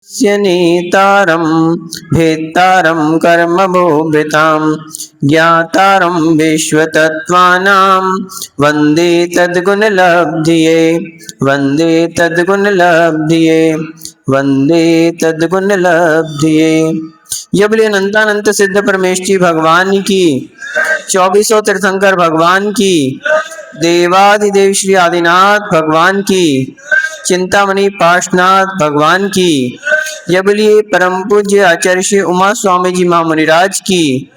नेतारं भेत्तारं कर्मभोभृतां ज्ञातारं विश्वतत्त्वानां वन्दे तद्गुणलब्धिये वन्दे तद्गुणलब्धिये वन्दे तद्गुणलब्धिये। ये बोलिए अनंतानंत सिद्ध परमेश जी भगवान की, 2400 तीर्थंकर भगवान की, देवादिदेव श्री आदिनाथ भगवान की, चिंतामणि पार्श्वनाथ भगवान की। यह बोलिए परम पूज्य आचार्य श्री उमा स्वामी जी महामुनिराज की,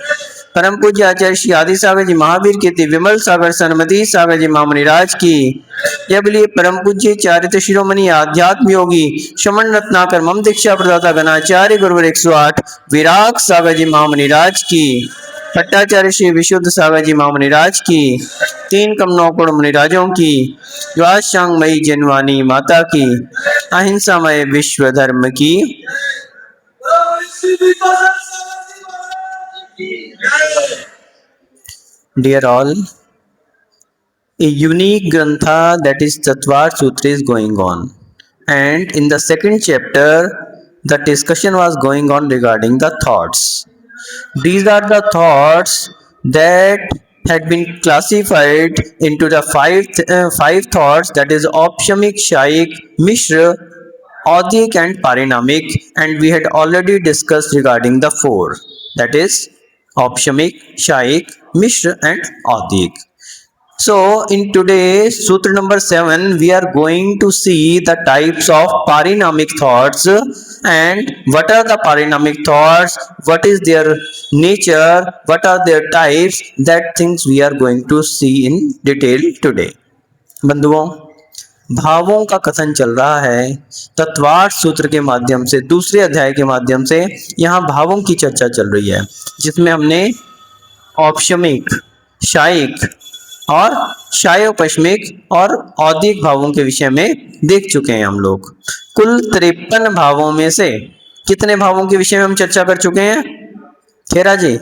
परम पूज्य आचार्य श्री आदि सागर जी महावीर कीर्ति विमल सागर सन्मति सागर जी महामुनिराज की। यह बोलिए परम पूज्य चारित्र शिरोमणि आध्यात्म योगी श्रमण रत्नाकर मम दीक्षा प्रदाता गणाचार्य गुरुवर 108 विराग सागर जी महामुनिराज की, भट्टाचार्य श्री विशुद्ध सागर जी महामुनिराज की, 3 कमनों कोण मुनिराजों की, द्वादशांगमयी जनवानी माता की, अहिंसामय विश्व धर्म की। Dear all, a unique grantha that is Tattvar Sutra is going on, and in the second chapter the discussion was going on regarding the thoughts. These are the thoughts that had been classified into the five thoughts, that is Opshamik, Shaik, Mishra, Audik and Parinamic, and we had already discussed regarding the 4, that is Opshamik, Shaik, Mishra and Audik. So in today's Sutra number 7 we are going to see the types of parinamic thoughts and what are the parinamic thoughts, what is their nature, what are their types, that things we are going to see in detail today. बंधुओं, भावों का कथन चल रहा है तत्वार्थ सूत्र के माध्यम से, दूसरे अध्याय के माध्यम से यहाँ भावों की चर्चा चल रही है, जिसमें हमने औपशमिक, शायिक और शायोपशमिक और औदिक भावों के विषय में देख चुके हैं हम लोग। कुल 53 भावों में से कितने भावों के विषय में हम चर्चा कर चुके हैं खेरा जी?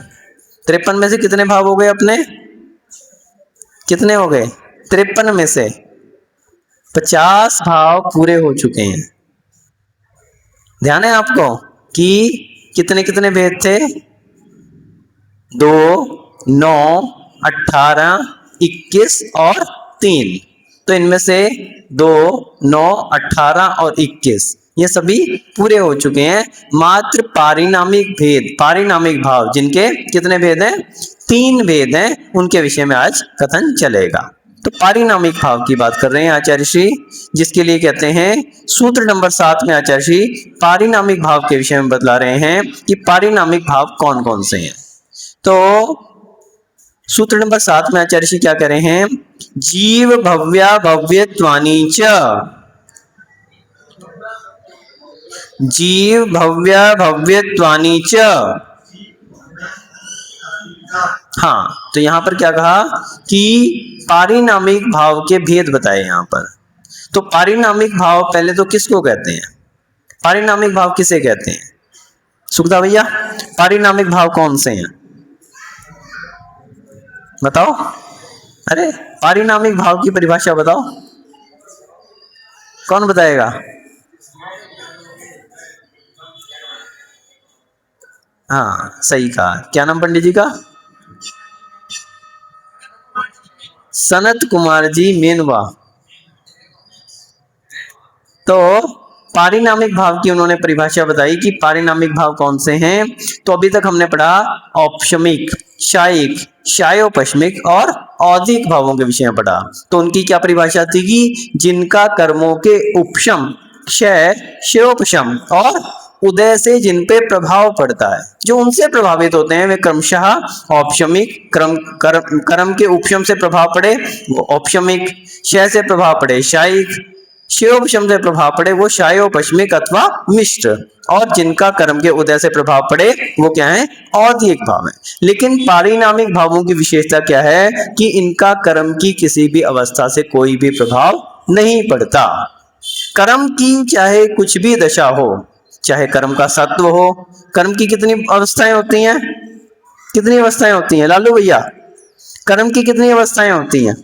53 में से कितने भाव हो गए अपने? कितने हो गए? 53 में से 50 भाव पूरे हो चुके हैं। ध्यान है आपको कि कितने कितने भेद थे? 2, 9, 18, 21 और 3। तो इनमें से 2, 9, 18 और 21 ये सभी पूरे हो चुके हैं। मात्र पारिणामिक भेद, पारिणामिक भाव जिनके कितने भेद हैं? 3 भेद हैं, उनके विषय में आज कथन चलेगा। तो पारिणामिक भाव की बात कर रहे हैं आचार्य श्री, जिसके लिए कहते हैं सूत्र नंबर 7 में आचार्य श्री पारिणामिक भाव के विषय में बतला रहे हैं कि पारिणामिक भाव कौन कौन से हैं। तो सूत्र नंबर 7 में आचार्य श्री क्या कह रहे हैं? जीव भव्या भव्यत्वानि च, जीव भव्या भव्यत्वानि च। हाँ, तो यहां पर क्या कहा कि पारिणामिक भाव के भेद बताए यहां पर। तो पारिणामिक भाव पहले तो किसको कहते हैं? पारिणामिक भाव किसे कहते हैं सुखदा भैया? पारिणामिक भाव कौन से हैं बताओ? अरे पारिणामिक भाव की परिभाषा बताओ, कौन बताएगा? हाँ सही कहा। क्या नाम पंडित जी का? सनत कुमार जी मेनवा। तो पारिणामिक भाव की उन्होंने परिभाषा बताई कि पारिणामिक भाव कौन से हैं। तो अभी तक हमने पढ़ा औपशमिक, शायिक, शायोपशमिक और औदिक भावों के विषय में पढ़ा। तो उनकी क्या परिभाषा थी कि जिनका कर्मों के उपशम, क्षय, क्षयोपशम और उदय से जिन पे प्रभाव पड़ता है, जो उनसे प्रभावित होते हैं वे क्रमशः औपशमिक, कर्म के उपशम से प्रभाव पड़े वो औपशमिक, क्षय से प्रभाव पड़े शायिक, क्षयोपशम से प्रभाव पड़े वो शायोपशमिक अथवा मिश्र, और जिनका कर्म के उदय से प्रभाव पड़े वो क्या है? औदिक भाव है। लेकिन पारिणामिक भावों की विशेषता क्या है कि इनका कर्म की किसी भी अवस्था से कोई भी प्रभाव नहीं पड़ता। कर्म की चाहे कुछ भी दशा हो, चाहे कर्म का सत्व हो, कर्म की कितनी अवस्थाएं होती हैं? कितनी अवस्थाएं होती हैं लालू भैया? कर्म की कितनी अवस्थाएं होती हैं?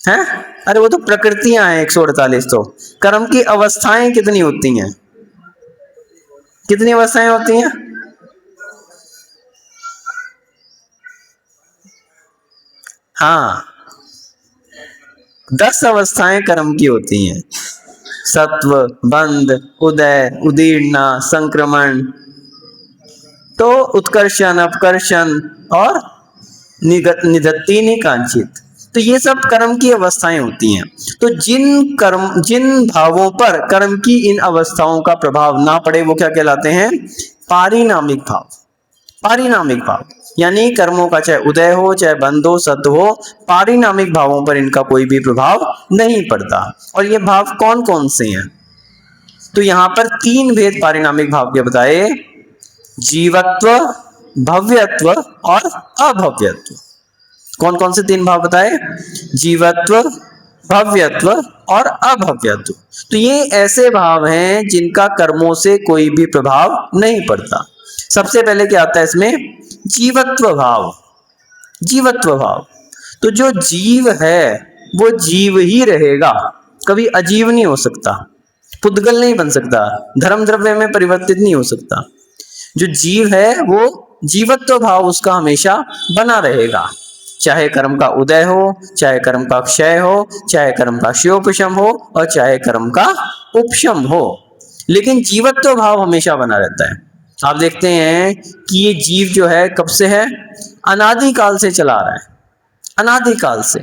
हैं? अरे वो तो प्रकृतियां हैं 148। तो कर्म की अवस्थाएं कितनी होती हैं? कितनी अवस्थाएं होती हैं? हाँ, 10 अवस्थाएं कर्म की होती हैं। सत्व, बंध, उदय, उदीर्णा, संक्रमण, तो उत्कर्षण, अपकर्षण और निधत्ती, निकांक्षित। तो ये सब कर्म की अवस्थाएं होती हैं। तो जिन भावों पर कर्म की इन अवस्थाओं का प्रभाव ना पड़े वो क्या कहलाते हैं? पारिणामिक भाव। पारिणामिक भाव यानी कर्मों का चाहे उदय हो, चाहे बंध हो, सत्व हो, पारिणामिक भावों पर इनका कोई भी प्रभाव नहीं पड़ता। और ये भाव कौन कौन से हैं? तो यहां पर 3 भेद पारिणामिक भाव के बताए: जीवत्व, भव्यत्व और अभव्यत्व। कौन कौन से 3 भाव बताए? जीवत्व, भव्यत्व और अभव्यत्व। तो ये ऐसे भाव हैं जिनका कर्मों से कोई भी प्रभाव नहीं पड़ता। सबसे पहले क्या आता है इसमें? जीवत्व भाव। जीवत्व भाव, तो जो जीव है वो जीव ही रहेगा, कभी अजीव नहीं हो सकता, पुद्गल नहीं बन सकता, धर्म द्रव्य में परिवर्तित नहीं हो सकता। जो जीव है वो जीवत्व भाव उसका हमेशा बना रहेगा, चाहे कर्म का उदय हो, चाहे कर्म का क्षय हो, चाहे कर्म का क्षयोपशम हो और चाहे कर्म का उपशम हो, लेकिन जीवत्व भाव हमेशा बना रहता है। आप देखते हैं कि ये जीव जो है कब से है? अनादि काल से चला आ रहा है, अनादि काल से।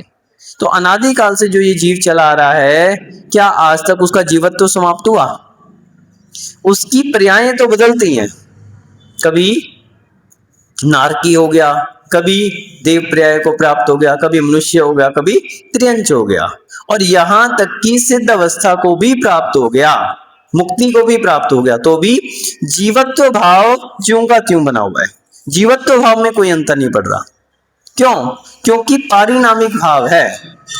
तो अनादि काल से जो ये जीव चला आ रहा है, क्या आज तक उसका जीवत्व समाप्त हुआ? उसकी पर्यायें तो बदलती हैं, कभी नारकी हो गया, कभी देव पर्याय को प्राप्त हो गया, कभी मनुष्य हो गया, कभी त्रियंच हो गया, और यहां तक कि सिद्ध अवस्था को भी प्राप्त हो गया, मुक्ति को भी प्राप्त हो गया, तो भी जीवत्व भाव ज्यों का त्यों बना हुआ है। जीवत्व भाव में कोई अंतर नहीं पड़ रहा। क्यों? क्योंकि पारिणामिक भाव है,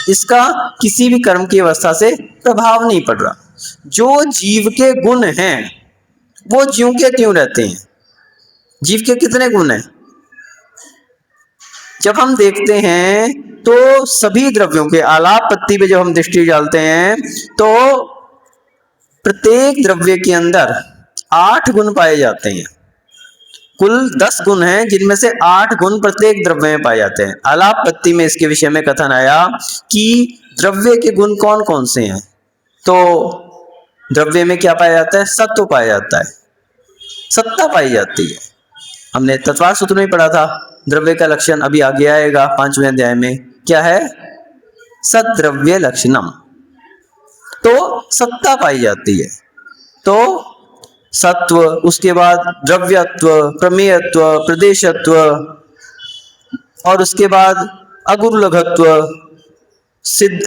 इसका किसी भी कर्म की अवस्था से प्रभाव नहीं पड़ रहा। जो जीव के गुण हैं वो ज्यों के त्यों रहते हैं। जीव के कितने गुण हैं? जब हम देखते हैं तो सभी द्रव्यों के आलाप पत्ति पे जब हम दृष्टि डालते हैं तो प्रत्येक द्रव्य के अंदर 8 गुण पाए जाते हैं। कुल 10 गुण हैं जिनमें से 8 गुण प्रत्येक द्रव्य में पाए जाते हैं। आलाप पत्ति में इसके विषय में कथन आया कि द्रव्य के गुण कौन कौन से हैं। तो द्रव्य में क्या पाया जाता है? सत्व पाया जाता है, सत्ता पाई जाती है। हमने तत्वार सूत्र में पढ़ा था द्रव्य का लक्षण, अभी आगे आएगा 5वें अध्याय में। क्या है? सद्द्रव्य लक्षणम। तो सत्ता पाई जाती है। तो सत्व, उसके बाद द्रव्यत्व, प्रमेयत्व, प्रदेशत्व, और उसके बाद अगुरुलघत्व, सिद्ध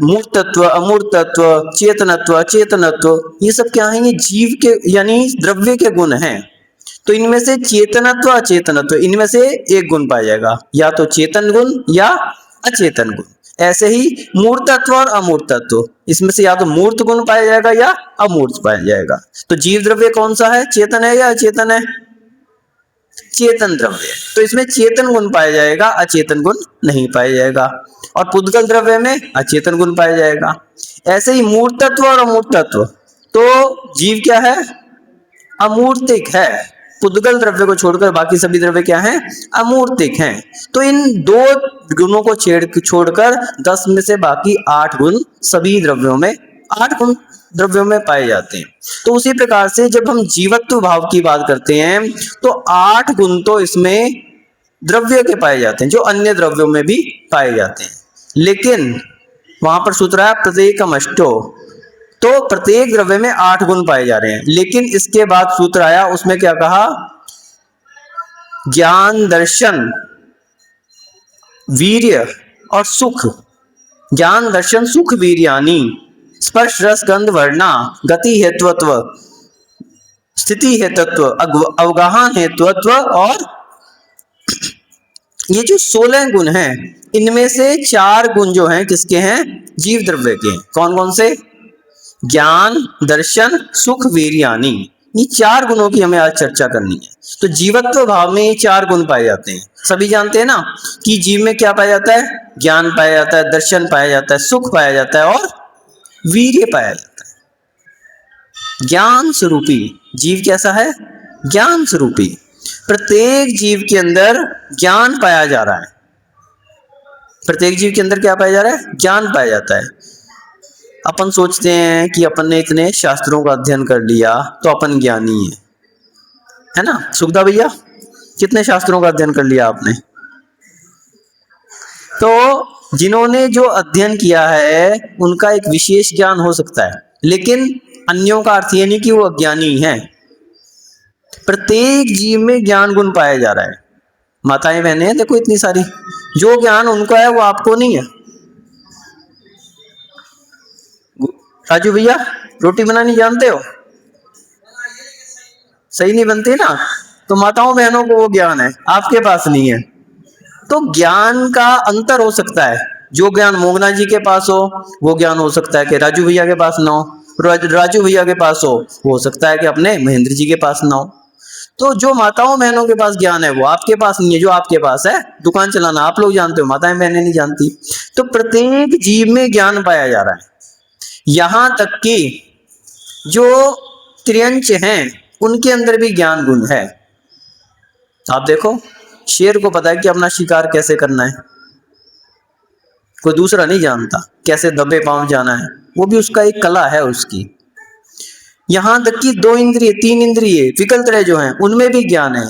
मूर्तत्व, अमूर्तत्व, चेतनत्व, अचेतनत्व, ये सब क्या है? ये जीव के यानी द्रव्य के गुण हैं। तो इनमें से चेतनत्व, अचेतनत्व, इनमें से एक गुण पाया जाएगा, या तो चेतन गुण या अचेतन गुण। ऐसे ही मूर्तत्व और अमूर्तत्व, इसमें से या तो मूर्त गुण पाया जाएगा या अमूर्त पाया जाएगा। तो जीव द्रव्य कौन सा है? चेतन है या अचेतन है? चेतन द्रव्य। तो इसमें चेतन गुण पाया जाएगा, अचेतन गुण नहीं पाया जाएगा। और पुद्गल द्रव्य में अचेतन गुण पाया जाएगा। ऐसे ही मूर्तत्व और अमूर्तत्व, तो जीव क्या है? अमूर्तिक है। पुद्गल द्रव्य को छोड़कर बाकी सभी द्रव्य क्या हैं? अमूर्तिक हैं। तो इन 2 गुणों को छोड़कर 10 में से बाकी 8 गुण सभी द्रव्यों में, 8 गुण द्रव्यों में पाए जाते हैं। तो उसी प्रकार से जब हम जीवत्व भाव की बात करते हैं तो 8 गुण तो इसमें द्रव्य के पाए जाते हैं जो अन्य द्रव्यों में भी पाए जाते हैं। लेकिन वहां पर सूत्र है प्रत्येकम अष्टो, तो प्रत्येक द्रव्य में 8 गुण पाए जा रहे हैं। लेकिन इसके बाद सूत्र आया, उसमें क्या कहा? ज्ञान, दर्शन, वीर्य और सुख। ज्ञान, दर्शन, सुख, वीर्यानि, स्पर्श, रस, गंध, वर्णा, गति हेतुत्व, स्थिति हेतुत्व, अवगाहन हेतुत्व, और ये जो 16 गुण हैं इनमें से 4 गुण जो हैं किसके हैं? जीव द्रव्य के हैं। कौन कौन से? ज्ञान, दर्शन, सुख, वीर्यानि। ये 4 गुणों की हमें आज चर्चा करनी है। तो जीवत्व भाव में ये 4 गुण पाए जाते हैं। सभी जानते हैं ना कि जीव में क्या पाया जाता है? ज्ञान पाया जाता है, दर्शन पाया जाता है, सुख पाया जाता है और वीर्य पाया जाता है। ज्ञान स्वरूपी जीव कैसा है? ज्ञान स्वरूपी। प्रत्येक जीव के अंदर ज्ञान पाया जा रहा है। प्रत्येक जीव के अंदर क्या पाया जा रहा है? ज्ञान पाया जाता है। अपन सोचते हैं कि अपन ने इतने शास्त्रों का अध्ययन कर लिया तो अपन ज्ञानी है ना? सुखदा भैया, कितने शास्त्रों का अध्ययन कर लिया आपने? तो जिन्होंने जो अध्ययन किया है उनका एक विशेष ज्ञान हो सकता है, लेकिन अन्यों का अर्थ ये नहीं कि वो अज्ञानी है। प्रत्येक जीव में ज्ञान गुण पाया जा रहा है। माताएं बहनें देखो इतनी सारी, जो ज्ञान उनको है वो आपको नहीं है। राजू भैया, रोटी बनानी जानते हो? सही नहीं बनती ना, तो माताओं बहनों को वो ज्ञान है, आपके पास नहीं है। तो ज्ञान का अंतर हो सकता है। जो ज्ञान मोगना जी के पास हो वो ज्ञान हो सकता है कि राजू भैया के पास ना हो। राजू भैया के पास हो सकता है कि अपने महेंद्र जी के पास ना हो। तो जो माताओं बहनों के पास ज्ञान है वो आपके पास नहीं है। जो आपके पास है, दुकान चलाना आप लोग जानते हो, माताएं बहनें नहीं जानती। तो प्रत्येक जीव में ज्ञान पाया जा रहा है। यहां तक कि जो त्रियंच हैं उनके अंदर भी ज्ञान गुण है। आप देखो, शेर को पता है कि अपना शिकार कैसे करना है, कोई दूसरा नहीं जानता। कैसे दबे पांव जाना है, वो भी उसका एक कला है उसकी। यहां तक कि 2 इंद्रिय 3 इंद्रिय विकल तरह जो हैं उनमें भी ज्ञान है।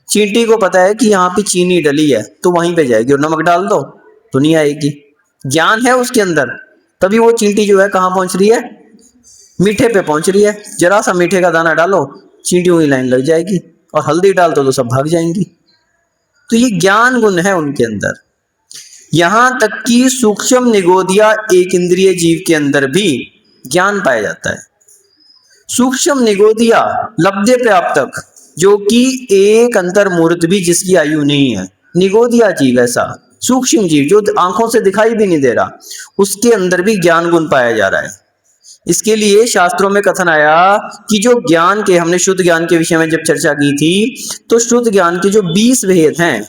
चींटी को पता है कि यहाँ पे चीनी डली है तो वहीं पे जाएगी, और नमक डाल दो तो नहीं आएगी। ज्ञान है उसके अंदर, तभी वो चींटी जो है कहाँ पहुंच रही है? मीठे पे पहुंच रही है। जरा सा मीठे का दाना डालो, चींटियों की लाइन लग जाएगी, और हल्दी डाल दो तो सब भाग जाएंगी। तो ये ज्ञान गुण है उनके अंदर। यहां तक कि सूक्ष्म निगोदिया एक इंद्रिय जीव के अंदर भी ज्ञान पाया जाता है। सूक्ष्म निगोदिया लब्धे प्राप्तक, जो कि एक अंतर्मूर्त भी जिसकी आयु नहीं है, निगोदिया जीव ऐसा सूक्ष्म जीव जो आंखों से दिखाई भी नहीं दे रहा, उसके अंदर भी ज्ञान गुण पाया जा रहा है। इसके लिए शास्त्रों में कथन आया कि जो ज्ञान के, हमने शुद्ध ज्ञान के विषय में जब चर्चा की थी, तो शुद्ध ज्ञान के जो 20 भेद हैं,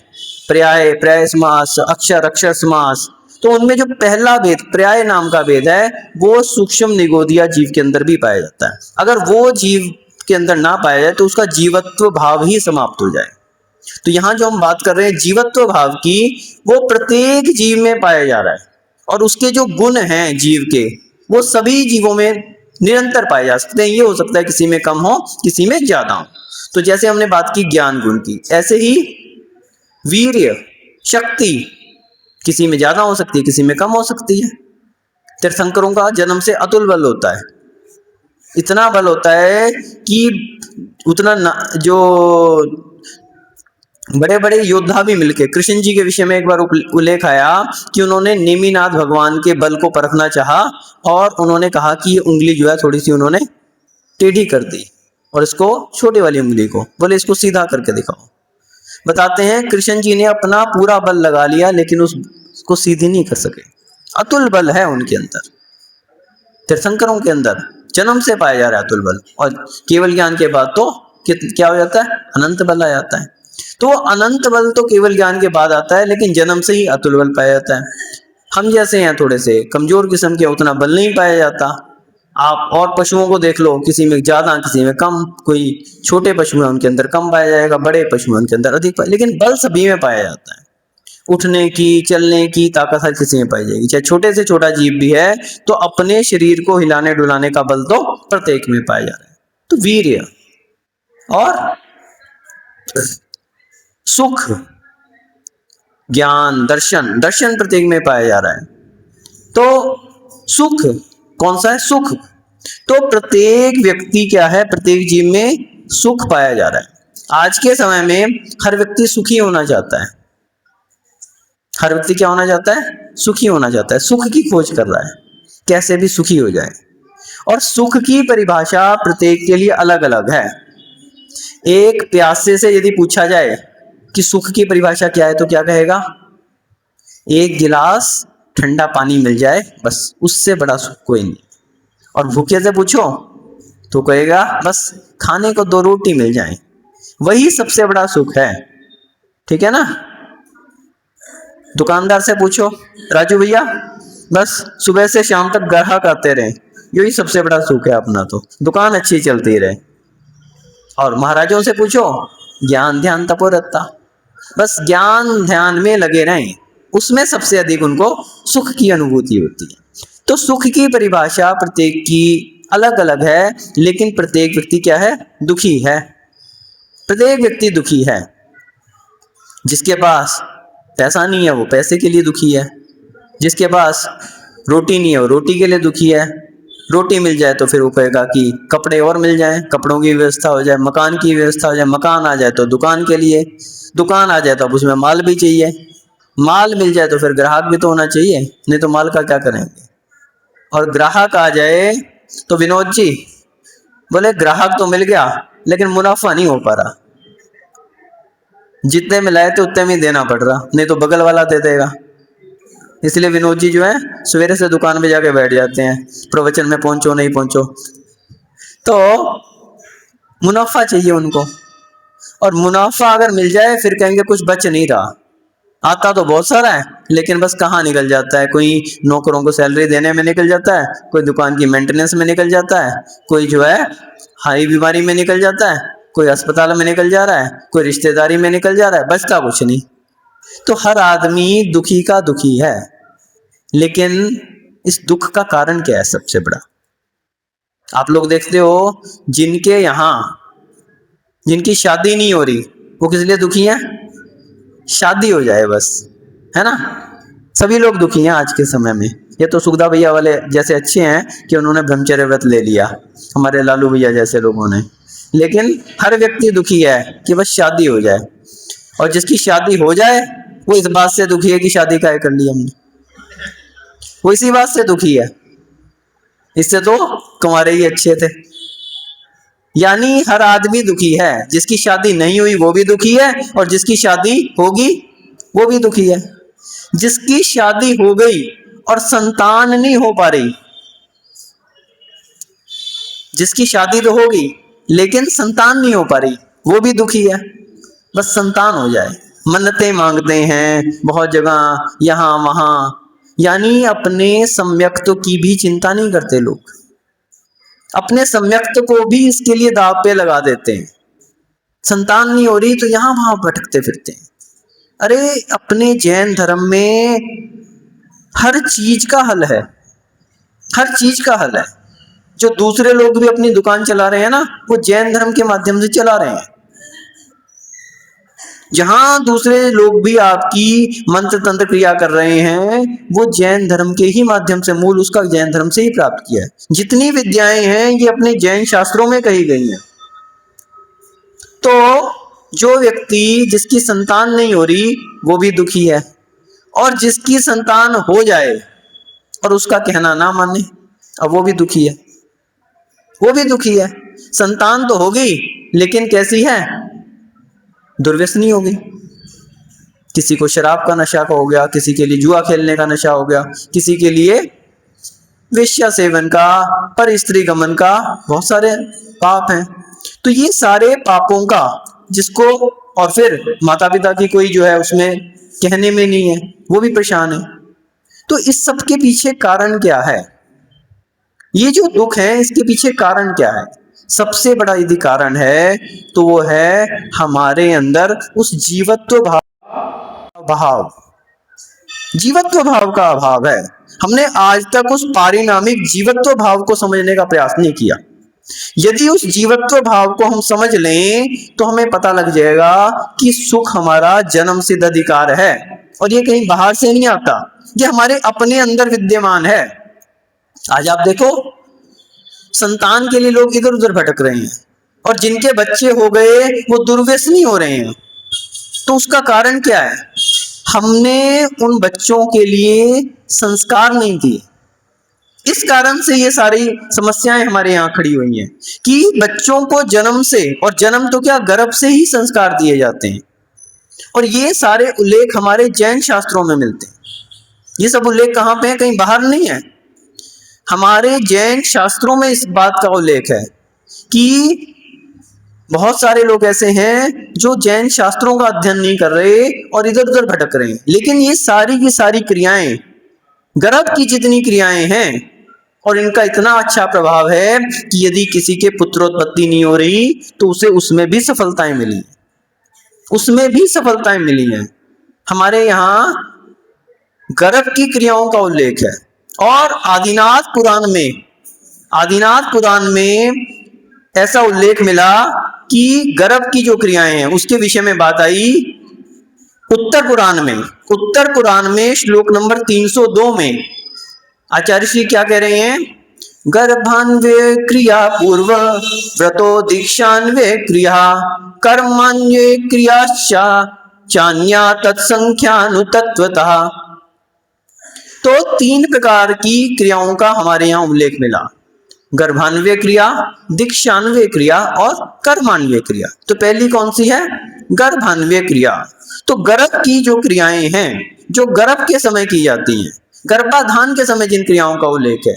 पर्याय, पर्याय समास, अक्षर, अक्षर समास, तो उनमें जो पहला भेद पर्याय नाम का भेद है वो सूक्ष्म निगोदिया जीव के अंदर भी पाया जाता है। अगर वो जीव के अंदर ना पाया जाए तो उसका जीवत्व भाव ही समाप्त हो जाए। तो यहां जो हम बात कर रहे हैं जीवत्व भाव की, वो प्रत्येक जीव में पाया जा रहा है, और उसके जो गुण हैं जीव के वो सभी जीवों में निरंतर पाए जा सकते हैं। ये हो सकता है किसी में कम हो, किसी में ज्यादा हो। तो जैसे हमने बात की ज्ञान गुण की, ऐसे ही वीर्य, शक्ति किसी में ज्यादा हो सकती है, किसी में कम हो सकती है। तीर्थंकरों का जन्म से अतुल बल होता है, इतना बल होता है कि उतना जो बड़े बड़े योद्धा भी मिलके, कृष्ण जी के विषय में एक बार उल्लेख आया कि उन्होंने नेमिनाथ भगवान के बल को परखना चाहा, और उन्होंने कहा कि ये उंगली जो है थोड़ी सी उन्होंने टेढ़ी कर दी, और इसको छोटी वाली उंगली को बोले इसको सीधा करके दिखाओ। बताते हैं कृष्ण जी ने अपना पूरा बल लगा लिया लेकिन उसको सीधी नहीं कर सके। अतुल बल है उनके अंदर, तीर्थंकरों के अंदर जन्म से पाया जा रहा है अतुल बल, और केवल ज्ञान के बाद तो क्या हो जाता है? अनंत बल आ जाता है। तो अनंत बल तो केवल ज्ञान के बाद आता है, लेकिन जन्म से ही अतुल बल पाया जाता है। हम जैसे हैं थोड़े से कमजोर किस्म के, उतना बल नहीं पाया जाता। आप और पशुओं को देख लो, किसी में ज्यादा किसी में कम। कोई छोटे पशु है उनके अंदर कम पाया जाएगा, बड़े पशु हैं उनके अंदर अधिक पाया, लेकिन बल सभी में पाया जाता है। उठने की, चलने की ताकत हर किसी में पाई जाएगी, चाहे छोटे से छोटा जीव भी है तो अपने शरीर को हिलाने डुलाने का बल तो प्रत्येक में पाया जा रहा है। तो वीर्य और सुख, ज्ञान, दर्शन, दर्शन प्रत्येक में पाया जा रहा है। तो सुख कौन सा है? सुख तो प्रत्येक व्यक्ति क्या है? प्रत्येक जीव में सुख पाया जा रहा है। आज के समय में हर व्यक्ति सुखी होना चाहता है। हर व्यक्ति क्या होना चाहता है? सुखी होना चाहता है। सुख की खोज कर रहा है, कैसे भी सुखी हो जाए। और सुख की परिभाषा प्रत्येक के लिए अलग अलग है। एक प्यासे से यदि पूछा जाए कि सुख की परिभाषा क्या है तो क्या कहेगा? एक गिलास ठंडा पानी मिल जाए बस, उससे बड़ा सुख कोई नहीं। और भूखे से पूछो तो कहेगा बस खाने को 2 रोटी मिल जाए, वही सबसे बड़ा सुख है। ठीक है ना? दुकानदार से पूछो, राजू भैया बस सुबह से शाम तक ग्राहक आते रहे, यही सबसे बड़ा सुख है अपना, तो दुकान अच्छी चलती रहे। और महाराजों से पूछो, ज्ञान ध्यान तपोरता, बस ज्ञान ध्यान में लगे रहें, उसमें सबसे अधिक उनको सुख की अनुभूति होती है। तो सुख की परिभाषा प्रत्येक की अलग अलग है, लेकिन प्रत्येक व्यक्ति क्या है? दुखी है। प्रत्येक व्यक्ति दुखी है। जिसके पास पैसा नहीं है वो पैसे के लिए दुखी है, जिसके पास रोटी नहीं है वो रोटी के लिए दुखी है। रोटी मिल जाए तो फिर वो कहेगा कि कपड़े और मिल जाएं, कपड़ों की व्यवस्था हो जाए, मकान की व्यवस्था हो जाए, मकान आ जाए तो दुकान के लिए, दुकान आ जाए तो अब उसमें माल भी चाहिए, माल मिल जाए तो फिर ग्राहक भी तो होना चाहिए, नहीं तो माल का क्या करेंगे। और ग्राहक आ जाए तो विनोद जी बोले ग्राहक तो मिल गया लेकिन मुनाफा नहीं हो पा रहा, जितने में लाए थे उतने में देना पड़ रहा, नहीं तो बगल वाला दे देगा। इसलिए विनोद जी जो है सवेरे से दुकान पे जाके बैठ जाते हैं, प्रवचन में पहुंचो नहीं पहुंचो, तो मुनाफा चाहिए उनको। और मुनाफा अगर मिल जाए फिर कहेंगे कुछ बच नहीं रहा, आता तो बहुत सारा है लेकिन बस कहाँ निकल जाता है, कोई नौकरों को सैलरी देने में निकल जाता है, कोई दुकान की मेंटेनेंस में निकल जाता है, कोई जो है हाई बीमारी में निकल जाता है, कोई अस्पताल में निकल जा रहा है, कोई रिश्तेदारी में निकल जा रहा है, बचता कुछ नहीं। तो हर आदमी दुखी का दुखी है। लेकिन इस दुख का कारण क्या है सबसे बड़ा? आप लोग देखते हो जिनके यहाँ जिनकी शादी नहीं हो रही वो किस लिए दुखी है? शादी हो जाए बस, है ना। सभी लोग दुखी हैं आज के समय में। ये तो सुखदा भैया वाले जैसे अच्छे हैं कि उन्होंने ब्रह्मचर्य व्रत ले लिया, हमारे लालू भैया जैसे लोगों ने। लेकिन हर व्यक्ति दुखी है कि बस शादी हो जाए, और जिसकी शादी हो जाए वो इस बात से दुखी है कि शादी काहे कर ली हमने, वो इसी बात से दुखी है, इससे तो कुंवारे ही अच्छे थे। यानी हर आदमी दुखी है, जिसकी शादी नहीं हुई वो भी दुखी है, और जिसकी शादी होगी वो भी दुखी है। जिसकी शादी हो गई और संतान नहीं हो पा रही, जिसकी शादी तो होगी लेकिन संतान नहीं हो पा रही, वो भी दुखी है। बस संतान हो जाए, मन्नतें मांगते हैं बहुत जगह, यहां वहां, यानी अपने सम्यक्त्व की भी चिंता नहीं करते लोग, अपने सम्यक्त्व को भी इसके लिए दाव पे लगा देते हैं। संतान नहीं हो रही तो यहां वहां भटकते फिरते हैं। अरे अपने जैन धर्म में हर चीज का हल है, हर चीज का हल है। जो दूसरे लोग भी अपनी दुकान चला रहे हैं ना, वो जैन धर्म के माध्यम से चला रहे हैं। जहां दूसरे लोग भी आपकी मंत्र तंत्र क्रिया कर रहे हैं, वो जैन धर्म के ही माध्यम से, मूल उसका जैन धर्म से ही प्राप्त किया है। जितनी विद्याएं हैं ये अपने जैन शास्त्रों में कही गई हैं। तो जो व्यक्ति जिसकी संतान नहीं हो रही वो भी दुखी है, और जिसकी संतान हो जाए और उसका कहना ना माने, अब वो भी दुखी है, वो भी दुखी है। संतान तो होगी लेकिन कैसी है? दुर्व्यसनी हो गई। किसी को शराब का नशा का हो गया, किसी के लिए जुआ खेलने का नशा हो गया, किसी के लिए वेश्या सेवन का, पर स्त्री गमन का, बहुत सारे पाप हैं। तो ये सारे पापों का जिसको, और फिर माता पिता की कोई जो है उसमें कहने में नहीं है, वो भी परेशान है। तो इस सब के पीछे कारण क्या है? ये जो दुख है इसके पीछे कारण क्या है? सबसे बड़ा यदि कारण है तो वो है हमारे अंदर उस जीवत्व भाव, जीवत्व भाव का अभाव है। हमने आज तक उस पारिणामिक जीवत्व भाव को समझने का प्रयास नहीं किया। यदि उस जीवत्व भाव को हम समझ लें तो हमें पता लग जाएगा कि सुख हमारा जन्म सिद्ध अधिकार है, और ये कहीं बाहर से नहीं आता, ये हमारे अपने अंदर विद्यमान है। आज आप देखो संतान के लिए लोग इधर उधर भटक रहे हैं, और जिनके बच्चे हो गए वो दुर्व्यसनी हो रहे हैं। तो उसका कारण क्या है? हमने उन बच्चों के लिए संस्कार नहीं दिए। इस कारण से ये सारी समस्याएं हमारे यहाँ खड़ी हुई हैं कि बच्चों को जन्म से, और जन्म तो क्या गर्भ से ही संस्कार दिए जाते हैं। और ये सारे उल्लेख हमारे जैन शास्त्रों में मिलते हैं। ये सब उल्लेख कहाँ पे है? कहीं बाहर नहीं है, हमारे जैन शास्त्रों में इस बात का उल्लेख है कि बहुत सारे लोग ऐसे हैं जो जैन शास्त्रों का अध्ययन नहीं कर रहे और इधर उधर भटक रहे हैं। लेकिन ये सारी की सारी क्रियाएं, गर्भ की जितनी क्रियाएं हैं और इनका इतना अच्छा प्रभाव है कि यदि किसी के पुत्रोत्पत्ति नहीं हो रही तो उसे उसमें भी सफलताएं मिली, उसमें भी सफलताएं मिली हैं। हमारे यहाँ गर्भ की क्रियाओं का उल्लेख है और आदिनाथ पुराण में ऐसा उल्लेख मिला कि गर्भ की जो क्रियाएं हैं उसके विषय में बात आई उत्तर पुराण में श्लोक नंबर 302 में आचार्य श्री क्या कह रहे हैं? गर्भान्वय क्रिया पूर्व व्रतो दीक्षान्वय क्रिया कर्मान्वय क्रियाश्चा चान्या तत्संख्यानुतत्वतः। तो 3 प्रकार की क्रियाओं का हमारे यहाँ उल्लेख मिला, गर्भान्वय क्रिया, दीक्षान्वय क्रिया और कर्मान्वय क्रिया। तो पहली कौन सी है? गर्भान्वय क्रिया। तो गर्भ की जो क्रियाएं हैं जो गर्भ के समय की जाती हैं, गर्भाधान के समय जिन क्रियाओं का उल्लेख है,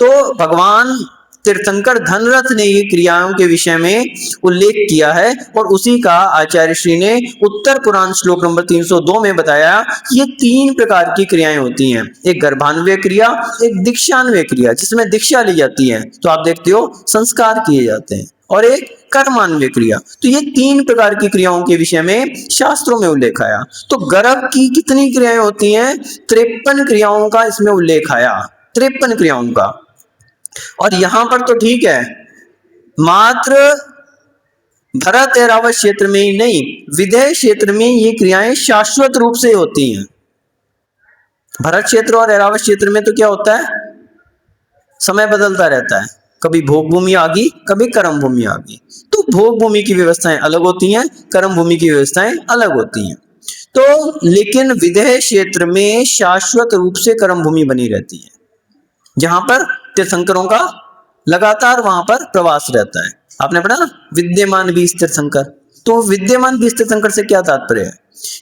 तो भगवान तीर्थंकर धनरथ ने ये क्रियाओं के विषय में उल्लेख किया है और उसी का आचार्य श्री ने उत्तर पुराण श्लोक नंबर 302 में बताया कि ये 3 प्रकार की क्रियाएं होती हैं, एक गर्भान्वय क्रिया, एक दीक्षान्वय क्रिया जिसमें दीक्षा ली जाती है, तो आप देखते हो संस्कार किए जाते हैं, और एक कर्मान्वय क्रिया। तो ये 3 प्रकार की क्रियाओं के विषय में शास्त्रों में उल्लेख आया। तो गर्भ की कितनी क्रियाएं होती हैं? 53 क्रियाओं का इसमें उल्लेख आया, 53 क्रियाओं का। और यहां पर तो ठीक है, मात्र भरत ऐरावत क्षेत्र में ही नहीं, विदेह क्षेत्र में ये क्रियाएं शाश्वत रूप से होती हैं। भरत क्षेत्र और ऐरावत क्षेत्र में तो क्या होता है, समय बदलता रहता है, कभी भोग भूमि आ गई, कभी कर्म भूमि आ गई। तो भोग भूमि की व्यवस्थाएं अलग होती हैं, कर्म भूमि की व्यवस्थाएं अलग होती हैं। तो लेकिन विदेह क्षेत्र में शाश्वत रूप से कर्म भूमि बनी रहती है, जहां पर तीर्थंकरों का लगातार वहां पर प्रवास रहता है। आपने पढ़ा ना, विद्यमान 20 तीर्थंकर। तो विद्यमान 20 तीर्थंकर से क्या तात्पर्य है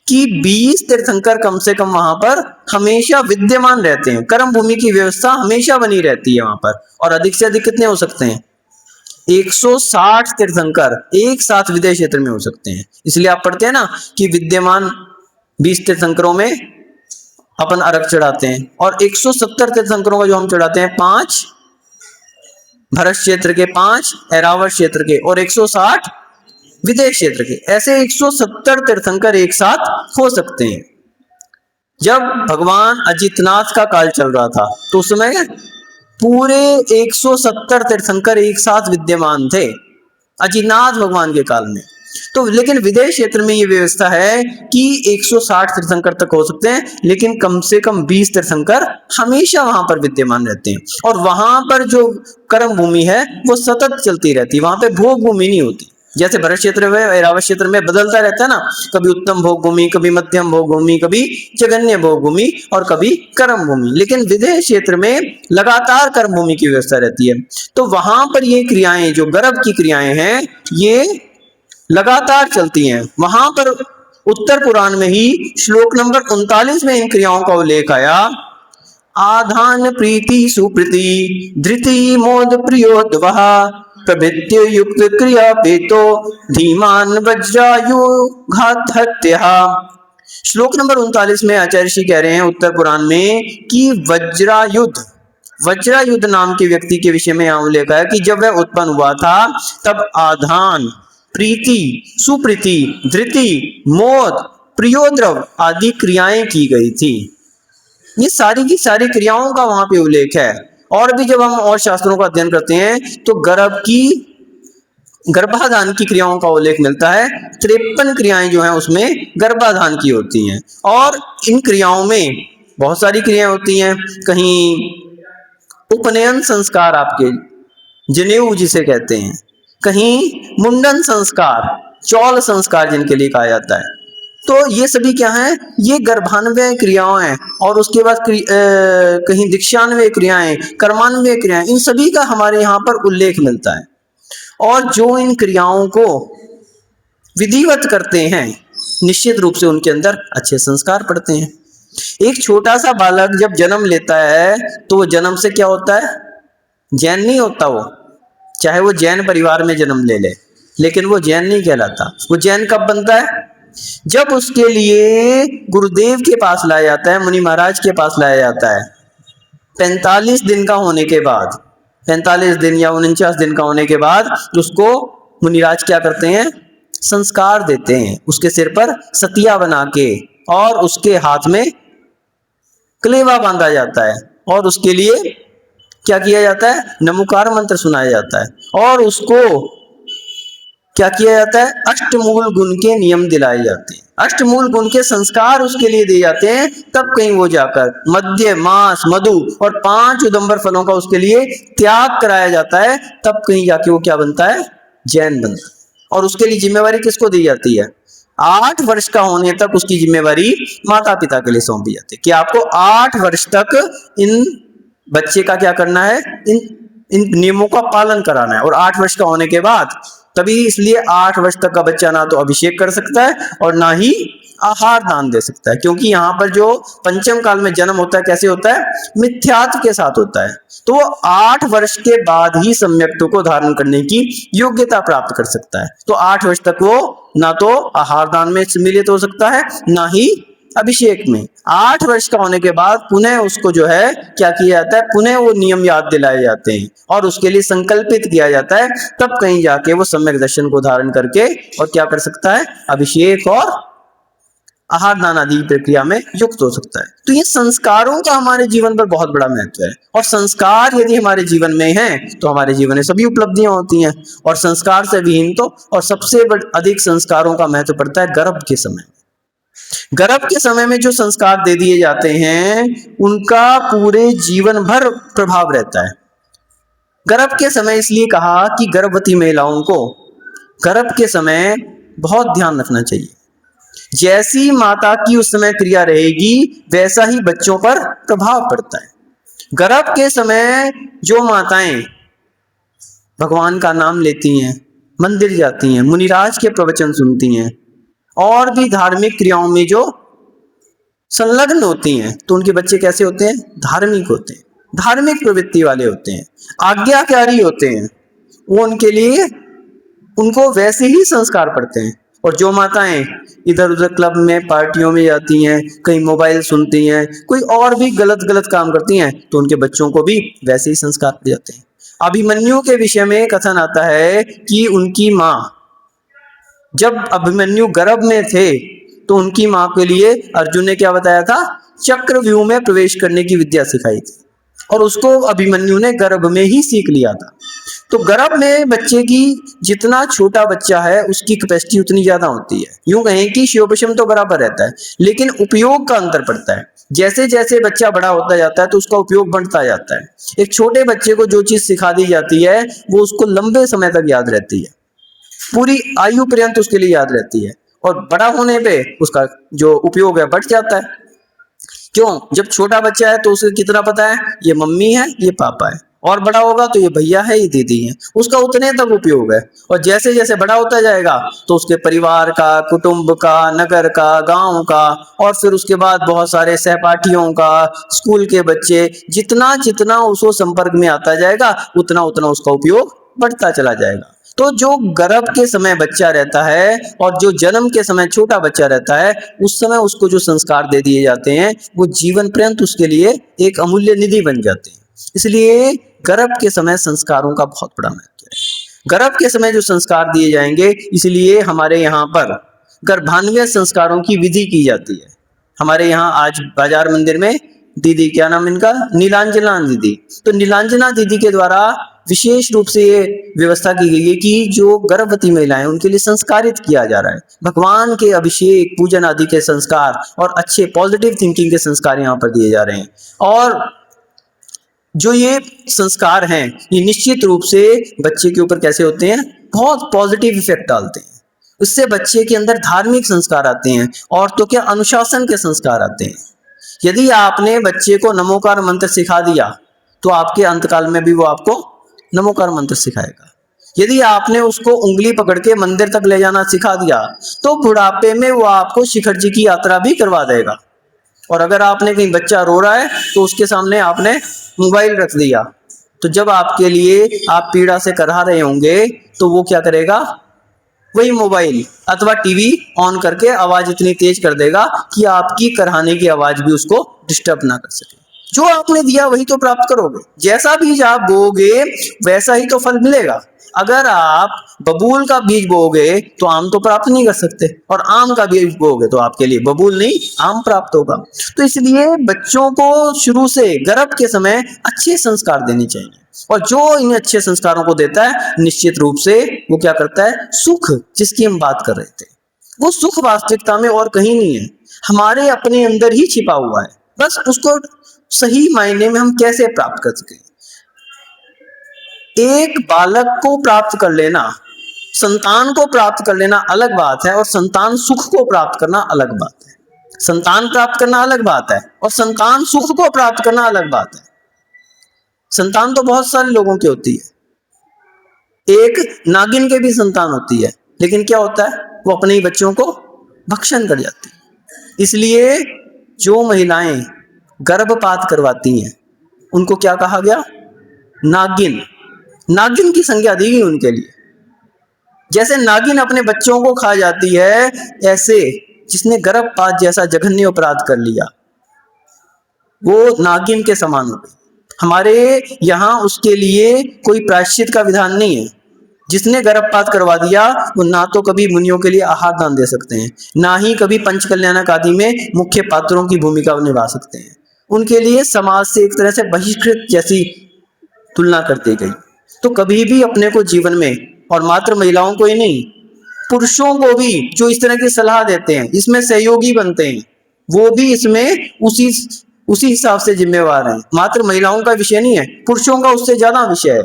कि 20 तीर्थंकर कम से कम वहां पर हमेशा विद्यमान रहते हैं, कर्म भूमि की व्यवस्था हमेशा बनी रहती है वहां पर। और अधिक से अधिक कितने हो सकते हैं? 160 तीर्थंकर एक साथ विदेह क्षेत्र में हो सकते हैं। इसलिए आप पढ़ते हैं ना कि विद्यमान 20 तीर्थंकरों में अपन अर्घ चढ़ाते हैं, और 170 तीर्थंकरों का जो हम चढ़ाते हैं, 5 भरत क्षेत्र के, 5 ऐरावत क्षेत्र के और 160 विदेह क्षेत्र के। ऐसे 170 तीर्थंकर एक साथ हो सकते हैं। जब भगवान अजितनाथ का काल चल रहा था तो उस समय पूरे 170 तीर्थंकर एक साथ विद्यमान थे अजितनाथ भगवान के काल में। तो लेकिन विदेह क्षेत्र में ये व्यवस्था है कि 160 तीर्थंकर तक हो सकते हैं, लेकिन कम से कम 20 तीर्थंकर हमेशा वहां पर विद्यमान रहते हैं। और वहां पर जो कर्म भूमि है वो सतत चलती रहती है, वहां पे भोग भूमि नहीं होती। जैसे भरत क्षेत्र में, ऐरावत क्षेत्र में बदलता रहता है ना, कभी उत्तम भोग भूमि, कभी मध्यम भोग भूमि, कभी जघन्य भोग भूमि और कभी कर्म भूमि। लेकिन विदेह क्षेत्र में लगातार कर्म भूमि की व्यवस्था रहती है। तो वहां पर ये क्रियाएं, जो गर्भ की क्रियाएं हैं, ये लगातार चलती हैं। वहां पर उत्तर पुराण में ही श्लोक नंबर 39 में इन क्रियाओं का उल्लेख आया। आधान प्रीति सुप्रीति धृति मोद प्रियोद्वह प्रभृत्य युक्त क्रिया पेतो धीमान वज्रायु घात हत्या। श्लोक नंबर 39 में आचार्य श्री कह रहे हैं उत्तर पुराण में कि वज्रायुध नाम के व्यक्ति के विषय में यहाँ उल्लेख है कि जब वह उत्पन्न हुआ था तब आधान, प्रीति, सुप्रीति, धृति, मोद, प्रियोद्रव आदि क्रियाएं की गई थी। ये सारी की सारी क्रियाओं का वहां पे उल्लेख है। और भी जब हम और शास्त्रों का अध्ययन करते हैं तो गर्भाधान की क्रियाओं का उल्लेख मिलता है। 53 क्रियाएं जो हैं उसमें गर्भाधान की होती हैं। और इन क्रियाओं में बहुत सारी क्रियाएं होती हैं। कहीं उपनयन संस्कार, आपके जनेऊ जिसे कहते हैं, कहीं मुंडन संस्कार, चौल संस्कार जिनके लिए कहा जाता है। तो ये सभी क्या हैं? ये गर्भान्वय क्रियाएं हैं। और उसके बाद कहीं दीक्षान्वय क्रियाएं, कर्मान्वय क्रियाएं, इन सभी का हमारे यहाँ पर उल्लेख मिलता है। और जो इन क्रियाओं को विधिवत करते हैं निश्चित रूप से उनके अंदर अच्छे संस्कार पड़ते हैं। एक छोटा सा बालक जब जन्म लेता है तो वो जन्म से क्या होता है? जैन नहीं होता वो, चाहे वो जैन परिवार में जन्म ले ले, लेकिन वो जैन नहीं कहलाता। वो जैन कब बनता है? जब उसके लिए गुरुदेव के पास लाया जाता है, मुनि महाराज के पास लाया जाता है। 45 दिन का होने के बाद, 45 दिन या 49 दिन का होने के बाद उसको मुनिराज क्या करते हैं, संस्कार देते हैं, उसके सिर पर सतिया बना के, और उसके हाथ में कलेवा बांधा जाता है, और उसके लिए क्या किया जाता है, नमोकार मंत्र सुनाया जाता है, और उसको क्या किया जाता है, अष्टमूल गुण के नियम दिलाए जाते हैं, अष्टमूल गुण के संस्कार उसके लिए दिए जाते हैं। तब कहीं वो जाकर मद्य, मांस, मधु और 5 उदंबर फलों का उसके लिए त्याग कराया जाता है, तब कहीं जाके वो क्या बनता है, जैन बनता है। और उसके लिए जिम्मेवारी किसको दी जाती है, 8 वर्ष का होने तक उसकी जिम्मेवारी माता पिता के लिए सौंपी जाती है कि आपको 8 वर्ष तक इन बच्चे का क्या करना है, इन नियमों का पालन कराना है। और 8 वर्ष का होने के बाद तभी, इसलिए 8 वर्ष तक का बच्चा ना तो अभिषेक कर सकता है और ना ही आहार दान दे सकता है, क्योंकि यहाँ पर जो पंचम काल में जन्म होता है कैसे होता है, मिथ्यात्व के साथ होता है। तो वो 8 वर्ष के बाद ही सम्यक्त्व को धारण करने की योग्यता प्राप्त कर सकता है। तो 8 वर्ष तक वो ना तो आहार दान में सम्मिलित हो सकता है, ना ही अभिषेक में। 8 वर्ष का होने के बाद पुनः उसको जो है क्या किया जाता है, पुनः वो नियम याद दिलाए जाते हैं और उसके लिए संकल्पित किया जाता है, तब कहीं जाके वो सम्यक दर्शन को धारण करके और क्या कर सकता है, अभिषेक और आहार दान आदि प्रक्रिया में युक्त हो सकता है। तो ये संस्कारों का हमारे जीवन पर बहुत बड़ा महत्व है, और संस्कार यदि हमारे जीवन में है तो हमारे जीवन में सभी उपलब्धियां होती हैं, और संस्कार से विहीन तो, और सबसे अधिक संस्कारों का महत्व पड़ता है गर्भ के समय। गर्भ के समय में जो संस्कार दे दिए जाते हैं उनका पूरे जीवन भर प्रभाव रहता है। गर्भ के समय इसलिए कहा कि गर्भवती महिलाओं को गर्भ के समय बहुत ध्यान रखना चाहिए। जैसी माता की उस समय क्रिया रहेगी वैसा ही बच्चों पर प्रभाव पड़ता है। गर्भ के समय जो माताएं भगवान का नाम लेती हैं, मंदिर जाती हैं, मुनिराज के प्रवचन सुनती हैं और भी धार्मिक क्रियाओं में जो संलग्न होती हैं, तो उनके बच्चे कैसे होते हैं, धार्मिक होते हैं, धार्मिक प्रवृत्ति वाले होते हैं, आज्ञाकारी होते हैं। वो उनके लिए उनको वैसे ही संस्कार पड़ते हैं। और जो माताएं इधर उधर क्लब में, पार्टियों में जाती हैं, कहीं मोबाइल सुनती हैं, कोई और भी गलत गलत काम करती हैं, तो उनके बच्चों को भी वैसे ही संस्कार पड़ जाते हैं। अभिमन्यु के विषय में कथन आता है कि उनकी माँ, जब अभिमन्यु गर्भ में थे तो उनकी माँ के लिए अर्जुन ने क्या बताया था, चक्रव्यूह में प्रवेश करने की विद्या सिखाई थी, और उसको अभिमन्यु ने गर्भ में ही सीख लिया था। तो गर्भ में बच्चे की, जितना छोटा बच्चा है उसकी कैपेसिटी उतनी ज्यादा होती है। यूं कहें कि शिवोपशम तो बराबर रहता है, लेकिन उपयोग का अंतर पड़ता है। जैसे जैसे बच्चा बड़ा होता जाता है तो उसका उपयोग बढ़ता जाता है। एक छोटे बच्चे को जो चीज सिखा दी जाती है वो उसको लंबे समय तक याद रहती है, पूरी आयु पर्यंत उसके लिए याद रहती है, और बड़ा होने पे उसका जो उपयोग है बढ़ जाता है। क्यों, जब छोटा बच्चा है तो उसे कितना पता है, ये मम्मी है, ये पापा है, और बड़ा होगा तो ये भैया है, ये दीदी है, उसका उतने तक उपयोग है। और जैसे जैसे बड़ा होता जाएगा तो उसके परिवार का, कुटुंब का, नगर का, गांव का, और फिर उसके बाद बहुत सारे सहपाठियों का, स्कूल के बच्चे, जितना जितना उसको संपर्क में आता जाएगा उतना उतना उसका उपयोग बढ़ता चला जाएगा। तो जो गर्भ के समय बच्चा रहता है और जो जन्म के समय छोटा बच्चा रहता है, उस समय उसको जो संस्कार दे दिए जाते हैं वो जीवन पर्यंत उसके लिए एक अमूल्य निधि बन जाते हैं। इसलिए गर्भ के समय संस्कारों का बहुत बड़ा महत्व है। गर्भ के समय जो संस्कार दिए जाएंगे, इसलिए हमारे यहाँ पर गर्भान्वय संस्कारों की विधि की जाती है। हमारे यहाँ आज बाजार मंदिर में दीदी, क्या नाम इनका, नीलांजना दीदी, तो नीलांजना दीदी के द्वारा विशेष रूप से ये व्यवस्था की गई है कि जो गर्भवती महिलाएं उनके लिए संस्कारित किया जा रहा है। भगवान के अभिषेक, पूजन आदि के संस्कार और अच्छे पॉजिटिव थिंकिंग के संस्कार यहाँ पर दिए जा रहे हैं। और जो ये संस्कार हैं ये निश्चित रूप से बच्चे के ऊपर कैसे होते हैं, बहुत पॉजिटिव इफेक्ट डालते हैं। उससे बच्चे के अंदर धार्मिक संस्कार आते हैं, और तो क्या अनुशासन के संस्कार आते हैं। यदि आपने बच्चे को नमोकार मंत्र सिखा दिया तो आपके अंतकाल में भी वो आपको नमोकार मंत्र सिखाएगा। यदि आपने उसको उंगली पकड़ के मंदिर तक ले जाना सिखा दिया तो बुढ़ापे में वो आपको शिखर जी की यात्रा भी करवा देगा। और अगर आपने कहीं बच्चा रो रहा है तो उसके सामने आपने मोबाइल रख दिया, तो जब आपके लिए आप पीड़ा से करहा रहे होंगे तो वो क्या करेगा, वही मोबाइल अथवा टीवी ऑन करके आवाज इतनी तेज कर देगा कि आपकी करहाने की आवाज भी उसको डिस्टर्ब ना कर सके। जो आपने दिया वही तो प्राप्त करोगे। जैसा बीज आप बोओगे वैसा ही तो फल मिलेगा। अगर आप बबूल का बीज बोओगे तो आम तो प्राप्त नहीं कर सकते, और आम का बीज बोओगे तो आपके लिए बबूल नहीं आम प्राप्त होगा। तो इसलिए बच्चों को शुरू से गर्भ के समय अच्छे संस्कार देने चाहिए, और जो इन अच्छे संस्कारों को देता है निश्चित रूप से वो क्या करता है, सुख जिसकी हम बात कर रहे थे, वो सुख वास्तविकता में और कहीं नहीं है, हमारे अपने अंदर ही छिपा हुआ है। बस उसको सही मायने में हम कैसे प्राप्त कर सकें। एक बालक को प्राप्त कर लेना, संतान को प्राप्त कर लेना अलग बात है, और संतान सुख को प्राप्त करना अलग बात है। संतान प्राप्त करना अलग बात है, और संतान सुख को प्राप्त करना अलग बात है। संतान तो बहुत सारे लोगों की होती है, एक नागिन के भी संतान होती है, लेकिन क्या होता है, वो अपने ही बच्चों को भक्षण कर जाती है। इसलिए जो महिलाएं गर्भपात करवाती हैं उनको क्या कहा गया, नागिन। नागिन की संज्ञा दी गई उनके लिए। जैसे नागिन अपने बच्चों को खा जाती है, ऐसे जिसने गर्भपात जैसा जघन्य अपराध कर लिया वो नागिन के समान हो गई। हमारे यहाँ उसके लिए कोई प्रायश्चित का विधान नहीं है। जिसने गर्भपात करवा दिया वो ना तो कभी मुनियों के लिए आहार दान दे सकते हैं, ना ही कभी पंचकल्याणक आदि में मुख्य पात्रों की भूमिका निभा सकते हैं। उनके लिए समाज से एक तरह से बहिष्कृत जैसी तुलना कर दी गई। तो कभी भी अपने को जीवन में, और मात्र महिलाओं को ही नहीं, पुरुषों को भी जो इस तरह की सलाह देते हैं, इसमें सहयोगी बनते हैं, वो भी इसमें उसी हिसाब से जिम्मेवार हैं। मात्र महिलाओं का विषय नहीं है, पुरुषों का उससे ज्यादा विषय है।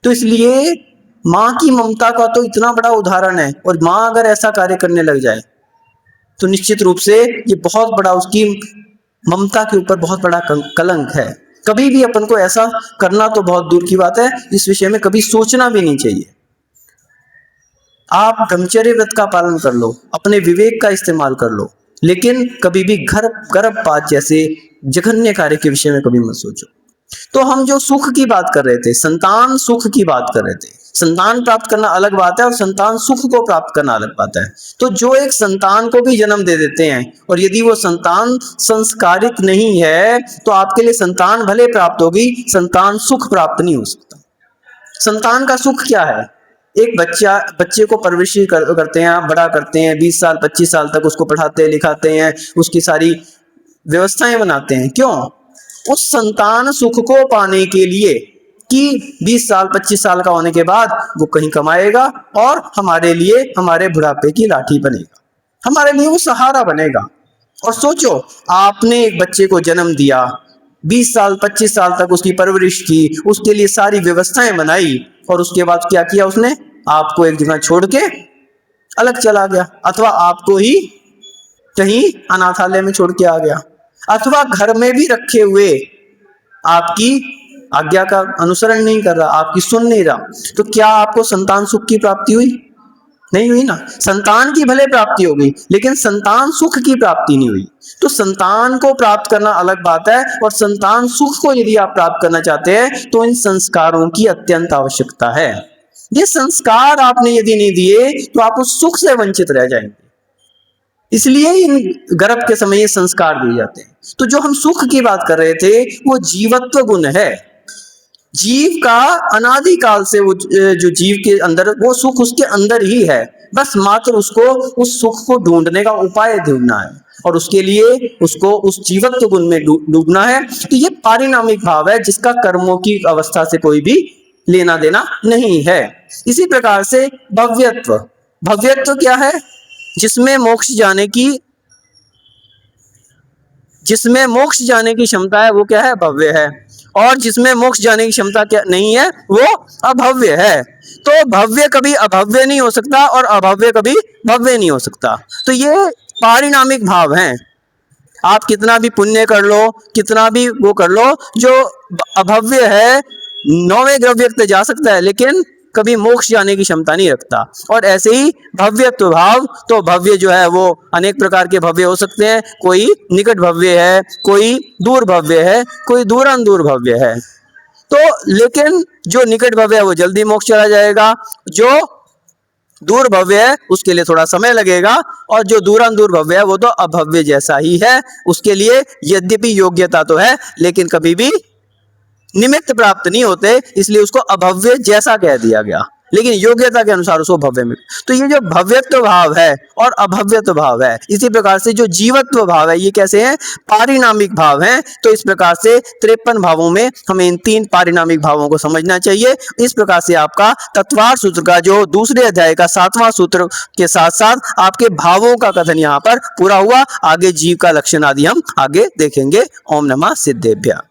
तो इसलिए माँ की ममता का तो इतना बड़ा उदाहरण है, और माँ अगर ऐसा कार्य करने लग जाए तो निश्चित रूप से ये बहुत बड़ा, उसकी ममता के ऊपर बहुत बड़ा कलंक है। कभी भी अपन को ऐसा करना तो बहुत दूर की बात है, इस विषय में कभी सोचना भी नहीं चाहिए। आप ब्रह्मचर्य व्रत का पालन कर लो, अपने विवेक का इस्तेमाल कर लो, लेकिन कभी भी गर्भपात जैसे जघन्य कार्य के विषय में कभी मत सोचो। तो हम जो सुख की बात कर रहे थे, संतान सुख की बात कर रहे थे, संतान प्राप्त करना अलग बात है और संतान सुख को प्राप्त करना अलग बात है। तो जो एक संतान को भी जन्म दे देते हैं, और यदि वो संतान संस्कारित नहीं है तो आपके लिए संतान भले प्राप्त होगी, संतान सुख प्राप्त नहीं हो सकता। संतान का सुख क्या है, एक बच्चे को परवरिश करते हैं, बड़ा करते हैं, 20 साल 25 साल तक उसको पढ़ाते लिखाते हैं, उसकी सारी व्यवस्थाएं बनाते हैं। क्यों? उस संतान सुख को पाने के लिए कि 20 साल 25 साल का होने के बाद वो कहीं कमाएगा और हमारे लिए, हमारे बुढ़ापे की लाठी बनेगा, हमारे लिए वो सहारा बनेगा। और सोचो, आपने एक बच्चे को जन्म दिया, 20 साल 25 साल तक उसकी परवरिश की, उसके लिए सारी व्यवस्थाएं बनाई, और उसके बाद क्या किया उसने, आपको एक जगह छोड़ के अलग चला गया, अथवा आपको ही कहीं अनाथालय में छोड़ के आ गया, अथवा घर में भी रखे हुए आपकी आज्ञा का अनुसरण नहीं कर रहा, आपकी सुन नहीं रहा। तो क्या आपको संतान सुख की प्राप्ति हुई? नहीं हुई ना। संतान की भले प्राप्ति हो गई, लेकिन संतान सुख की प्राप्ति नहीं हुई। तो संतान को प्राप्त करना अलग बात है, और संतान सुख को यदि आप प्राप्त करना चाहते हैं तो इन संस्कारों की अत्यंत आवश्यकता है। ये संस्कार आपने यदि नहीं दिए तो आप उस सुख से वंचित रह जाएंगे। इसलिए इन गर्भ के समय ये संस्कार दिए जाते हैं। तो जो हम सुख की बात कर रहे थे वो जीवत्व गुण है। जीव का अनादिकाल से वो जो जीव के अंदर, वो सुख उसके अंदर ही है, बस मात्र उसको उस सुख को ढूंढने का उपाय ढूंढना है, और उसके लिए उसको उस जीवत्व गुण में डूबना है। तो ये पारिणामिक भाव है जिसका कर्मों की अवस्था से कोई भी लेना देना नहीं है। इसी प्रकार से भव्यत्व, भव्यत्व क्या है? जिसमें मोक्ष जाने की क्षमता है वो क्या है? भव्य है। और जिसमें मोक्ष जाने की क्षमता क्या नहीं है वो अभव्य है। तो भव्य कभी अभव्य नहीं हो सकता, और अभव्य कभी भव्य नहीं हो सकता। तो ये पारिणामिक भाव हैं। आप कितना भी पुण्य कर लो, कितना भी वो कर लो, जो अभव्य है 9वें ग्रह व्यक्त जा सकता है, लेकिन कभी मोक्ष जाने की क्षमता नहीं रखता। और ऐसे ही भव्यत्व भाव, तो भव्य जो है वो अनेक प्रकार के भव्य हो सकते हैं। कोई निकट भव्य है, कोई दूर भव्य है, कोई दूर भव्य है। तो लेकिन जो निकट भव्य है वो जल्दी मोक्ष चला जाएगा, जो दूर भव्य है उसके लिए थोड़ा समय लगेगा, और जो दूरांदूर भव्य है वो तो अभव्य जैसा ही है, उसके लिए यद्यपि योग्यता तो है लेकिन कभी भी निमित्त प्राप्त नहीं होते, इसलिए उसको अभव्य जैसा कह दिया गया, लेकिन योग्यता के अनुसार उसको भव्य में। तो ये जो भव्यत्व भाव है और अभव्यत्व भाव है, इसी प्रकार से जो जीवत्व भाव है ये कैसे हैं, पारिणामिक भाव हैं। तो इस प्रकार से 53 भावों में हमें इन 3 पारिणामिक भावों को समझना चाहिए। इस प्रकार से आपका तत्वार्थ सूत्र का जो दूसरे अध्याय का 7वां सूत्र के साथ साथ आपके भावों का कथन यहाँ पर पूरा हुआ। आगे जीव का लक्षण आदि हम आगे देखेंगे। ओम नमः सिद्धेभ्यः।